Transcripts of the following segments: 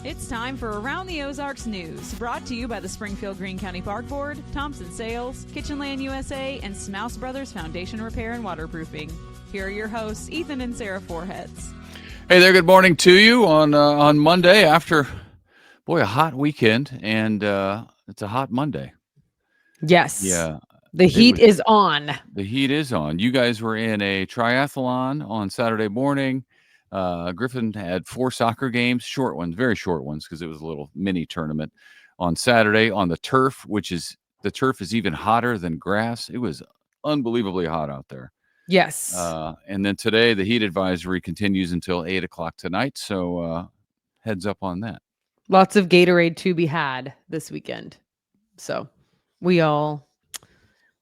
It's time for Around the Ozarks News, brought to you by the Springfield Greene County Park Board, Thompson Sales, Kitchenland USA, and Smouse Brothers Foundation Repair and Waterproofing. Here are your hosts, Ethan and Sarah Foreheads. Hey there, good morning to you on Monday after, a hot weekend, and it's a hot Monday. Yes. Yeah. The heat is on. The heat is on. You guys were in a triathlon on Saturday morning. Griffin had 4 soccer games, short ones, very short ones, because it was a little mini tournament on Saturday on the turf, the turf is even hotter than grass. It was unbelievably hot out there. Yes. And then today, the heat advisory continues until 8 o'clock tonight. So heads up on that. Lots of Gatorade to be had this weekend. So we all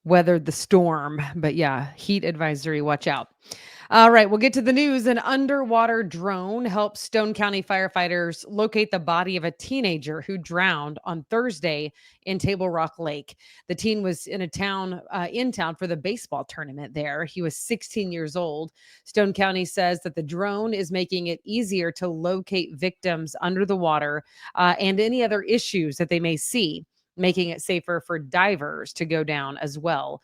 weathered the storm. But yeah, heat advisory, watch out. All right, we'll get to the news. An underwater drone helped Stone County firefighters locate the body of a teenager who drowned on Thursday in Table Rock Lake. The teen was in town for the baseball tournament there. He was 16 years old. Stone County says that the drone is making it easier to locate victims under the water and any other issues that they may see, making it safer for divers to go down as well,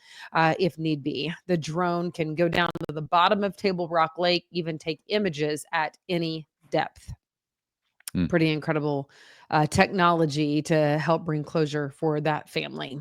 if need be. The drone can go down to the bottom of Table Rock Lake, even take images at any depth. Pretty incredible technology to help bring closure for that family.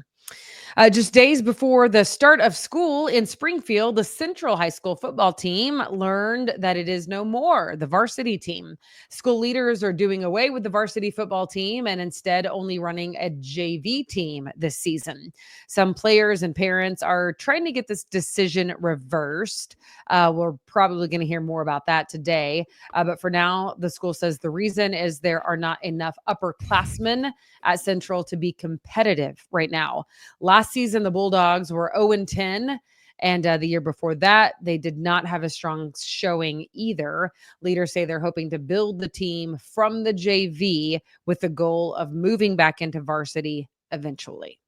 Just days before the start of school in Springfield, the Central High School football team learned that it is no more the varsity team. School leaders are doing away with the varsity football team and instead only running a JV team this season. Some players and parents are trying to get this decision reversed. We're probably going to hear more about that today. But for now, the school says the reason is there are not enough upperclassmen at Central to be competitive right now. Last season, the Bulldogs were 0-10, and the year before that, they did not have a strong showing either. Leaders say they're hoping to build the team from the JV with the goal of moving back into varsity eventually.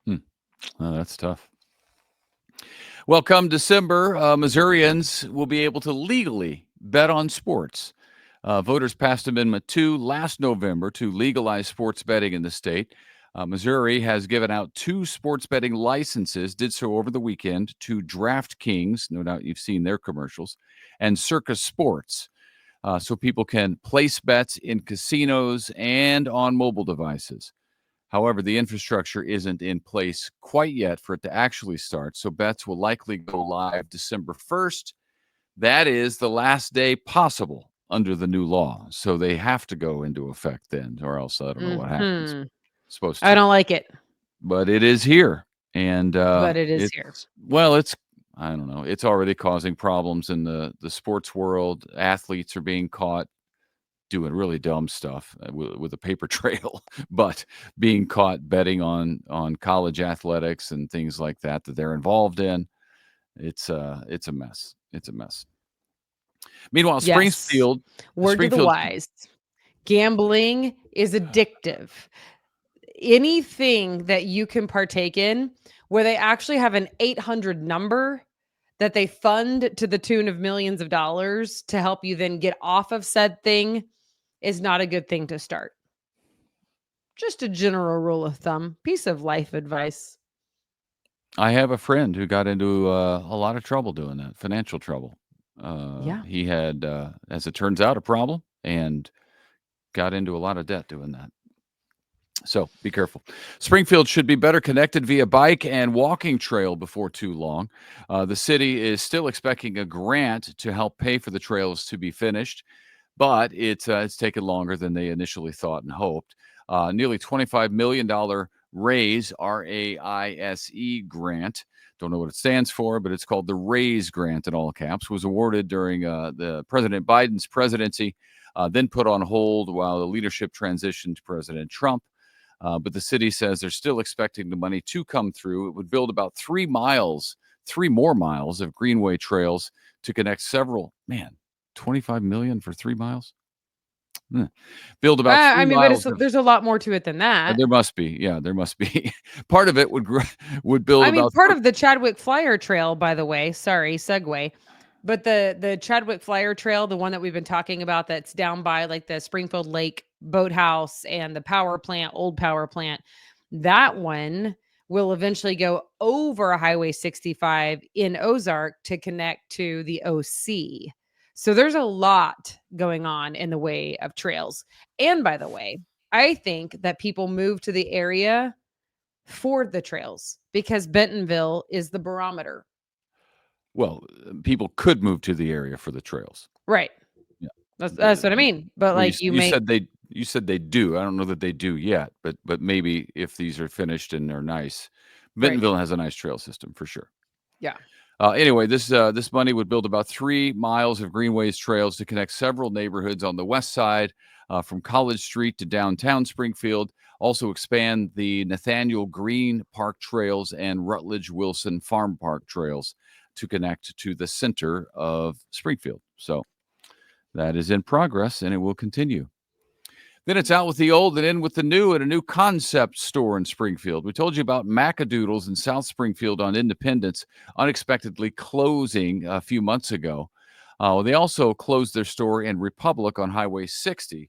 Oh, that's tough. Well, come December, Missourians will be able to legally bet on sports. Voters passed Amendment 2 last November to legalize sports betting in the state. Missouri has given out 2 sports betting licenses, did so over the weekend, to DraftKings, no doubt you've seen their commercials, and Circus Sports, so people can place bets in casinos and on mobile devices. However, the infrastructure isn't in place quite yet for it to actually start, so bets will likely go live December 1st. That is the last day possible under the new law, so they have to go into effect then, or else I don't know what happens. Supposed to. I don't like it, but it is here, and but it is here. Well, I don't know. It's already causing problems in the sports world. Athletes are being caught doing really dumb stuff with a paper trail, but being caught betting on college athletics and things like that they're involved in. It's a mess. It's a mess. Meanwhile, Yes. Springfield. Word to the wise: gambling is addictive. Anything that you can partake in where they actually have an 800 number that they fund to the tune of millions of dollars to help you then get off of said thing is not a good thing to start. Just a general rule of thumb, piece of life advice. I have a friend who got into a lot of trouble doing that, financial trouble. Yeah. He had, as it turns out, a problem and got into a lot of debt doing that. So be careful. Springfield should be better connected via bike and walking trail before too long. The city is still expecting a grant to help pay for the trails to be finished, but it's taken longer than they initially thought and hoped. Nearly $25 million RAISE, R-A-I-S-E grant. Don't know what it stands for, but it's called the RAISE grant in all caps, was awarded during the President Biden's presidency, then put on hold while the leadership transitioned to President Trump. But the city says they're still expecting the money to come through. It would build about 3 more miles of greenway trails to connect several, 25 million for 3 miles. Build about 3 miles. But there's a lot more to it than that. There must be. Yeah, there must be. Part of it would build. Part of the Chadwick Flyer Trail, by the way, sorry, segue. But the Chadwick Flyer Trail, the one that we've been talking about, that's down by like the Springfield Lake boathouse and the power plant, old power plant, that one will eventually go over Highway 65 in Ozark to connect to the OC. So there's a lot going on in the way of trails. And by the way, I think that people move to the area for the trails because Bentonville is the barometer. Well, people could move to the area for the trails. Right. Yeah. That's what I mean. But Well, like you said they do. I don't know that they do yet, but maybe if these are finished and they're nice, Right. Bentonville has a nice trail system for sure. Yeah. Anyway, this money would build about 3 miles of greenways trails to connect several neighborhoods on the west side, from College Street to downtown Springfield. Also expand the Nathaniel Green Park trails and Rutledge Wilson Farm Park trails to connect to the center of Springfield. So that is in progress, and it will continue. Then it's out with the old and in with the new at a new concept store in Springfield. We told you about Macadoodles in South Springfield on Independence, unexpectedly closing a few months ago. They also closed their store in Republic on Highway 60.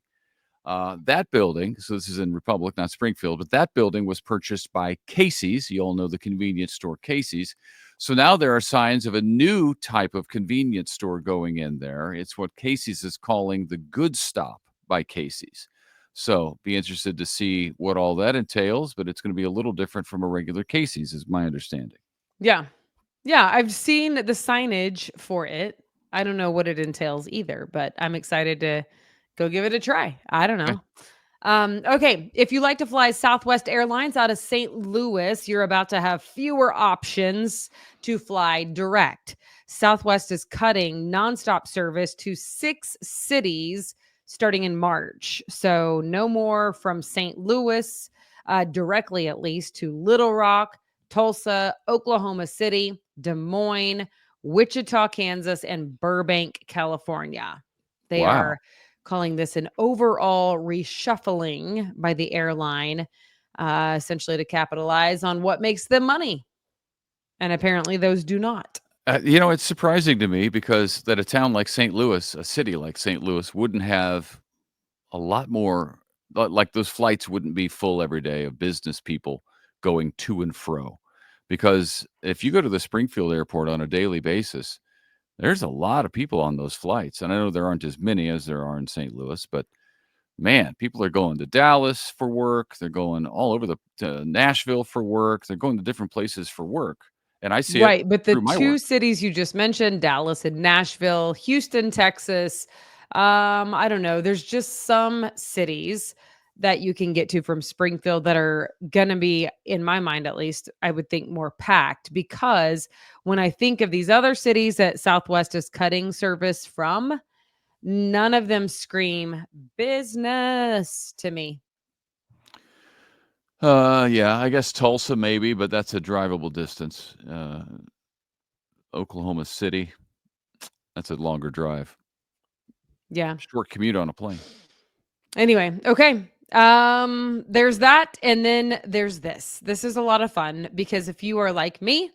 That building, so this is in Republic, not Springfield, but that building was purchased by Casey's. You all know the convenience store Casey's. So now there are signs of a new type of convenience store going in there. It's what Casey's is calling the Good Stop by Casey's. So be interested to see what all that entails, but it's going to be a little different from a regular Casey's, is my understanding. Yeah. Yeah. I've seen the signage for it. I don't know what it entails either, but I'm excited to go give it a try. I don't know. Okay. If you like to fly Southwest Airlines out of St. Louis, you're about to have fewer options to fly direct. Southwest is cutting nonstop service to 6 cities starting in March. So no more from St. Louis, directly at least, to Little Rock, Tulsa, Oklahoma City, Des Moines, Wichita, Kansas, and Burbank, California. They Wow. are calling this an overall reshuffling by the airline, essentially to capitalize on what makes them money. And apparently those do not. It's surprising to me because that a town like St. Louis, a city like St. Louis, wouldn't have a lot more, like those flights wouldn't be full every day of business people going to and fro. Because if you go to the Springfield airport on a daily basis, there's a lot of people on those flights. And I know there aren't as many as there are in St. Louis, but man, people are going to Dallas for work. They're going all over to Nashville for work. They're going to different places for work. And I see it Right. But the through my two work. cities you just mentioned, Dallas and Nashville, Houston, Texas. I don't know. There's just some cities that you can get to from Springfield that are going to be, in my mind at least, I would think more packed, because when I think of these other cities that Southwest is cutting service from, none of them scream business to me. Yeah, I guess Tulsa maybe, but that's a drivable distance. Oklahoma City, that's a longer drive. Yeah. Short commute on a plane. Anyway, okay. There's that, and then there's this. This is a lot of fun because if you are like me,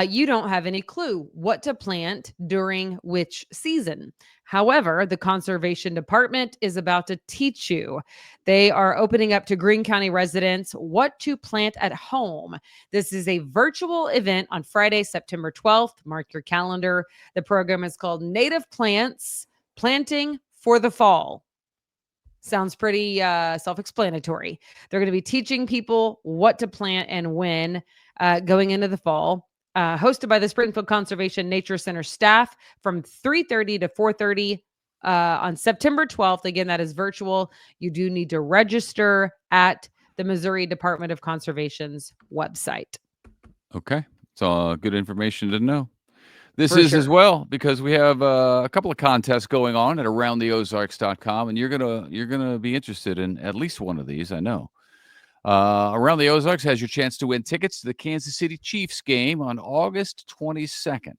you don't have any clue what to plant during which season. However, the conservation department is about to teach you. They are opening up to Greene County residents what to plant at home. This is a virtual event on Friday, September 12th. Mark your calendar. The program is called Native Plants Planting for the Fall. Sounds pretty self-explanatory. They're going to be teaching people what to plant and when going into the fall. Hosted by the Springfield Conservation Nature Center staff from 3:30 to 4:30 on September 12th. Again, that is virtual. You do need to register at the Missouri Department of Conservation's website. Okay, so good information to know. This For is sure. as well because we have a couple of contests going on at AroundTheOzarks.com, and you're gonna be interested in at least one of these, I know. Around the Ozarks has your chance to win tickets to the Kansas City Chiefs game on August 22nd.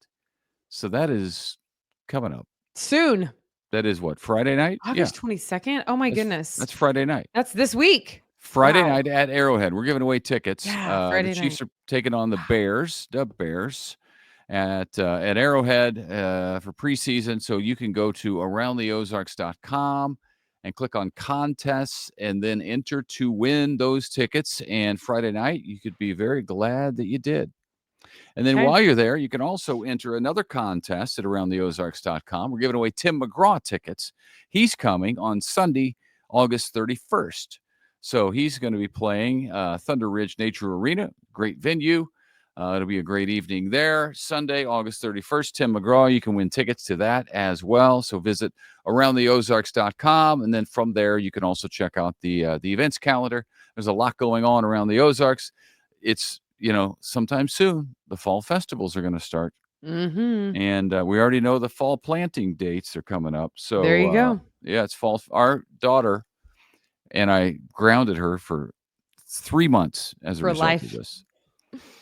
So that is coming up Soon. That is what, Friday night? August 22nd? Oh my goodness. That's Friday night. That's this week. Friday Wow. night at Arrowhead. We're giving away tickets. Yeah, Friday the Chiefs night. are taking on the Bears. at Arrowhead for preseason. So you can go to aroundtheozarks.com and click on contests and then enter to win those tickets. And Friday night, you could be very glad that you did. And then Okay. while you're there, you can also enter another contest at aroundtheozarks.com. We're giving away Tim McGraw tickets. He's coming on Sunday, August 31st. So he's going to be playing Thunder Ridge Nature Arena, great venue. It'll be a great evening there. Sunday, August 31st, Tim McGraw. You can win tickets to that as well. So visit aroundtheozarks.com. And then from there, you can also check out the events calendar. There's a lot going on around the Ozarks. It's, sometime soon, the fall festivals are going to start. Mm-hmm. And we already know the fall planting dates are coming up. So There you go. Yeah, it's fall. Our daughter and I grounded her for 3 months as a result of this.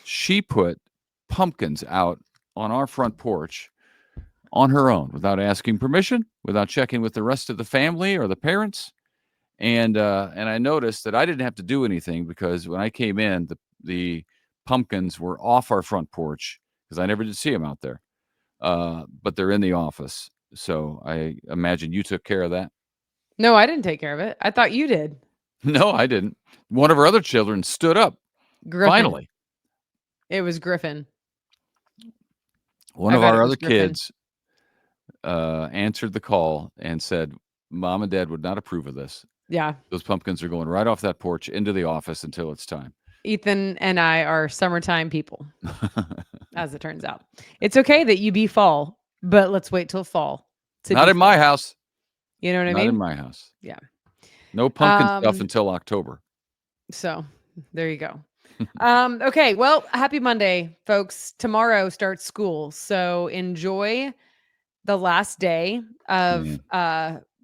She put pumpkins out on our front porch on her own without asking permission, without checking with the rest of the family or the parents. And I noticed that I didn't have to do anything because when I came in, the pumpkins were off our front porch because I never did see them out there. But they're in the office. So I imagine you took care of that. No, I didn't take care of it. I thought you did. No, I didn't. One of our other children stood up. Griffin. Finally. It was Griffin. One of our other kids answered the call and said, Mom and Dad would not approve of this. Yeah. Those pumpkins are going right off that porch into the office until it's time. Ethan and I are summertime people, as it turns out. It's okay that you be fall, but let's wait till fall. Not in my house. You know what I mean? Not in my house. Yeah. No pumpkin stuff until October. So there you go. Okay. Well, happy Monday, folks. Tomorrow starts school. So enjoy the last day of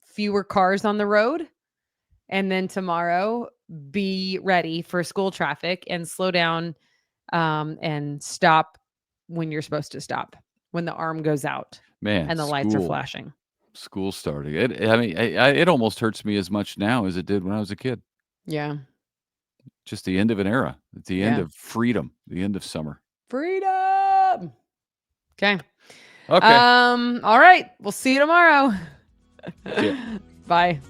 fewer cars on the road. And then tomorrow, be ready for school traffic and slow down and stop when you're supposed to stop, when the arm goes out and the lights are flashing. School starting. It almost hurts me as much now as it did when I was a kid. Yeah. Just the end of an era. The end of freedom. The end of summer. Freedom. Okay. Okay. All right. We'll see you tomorrow. Yeah. Bye.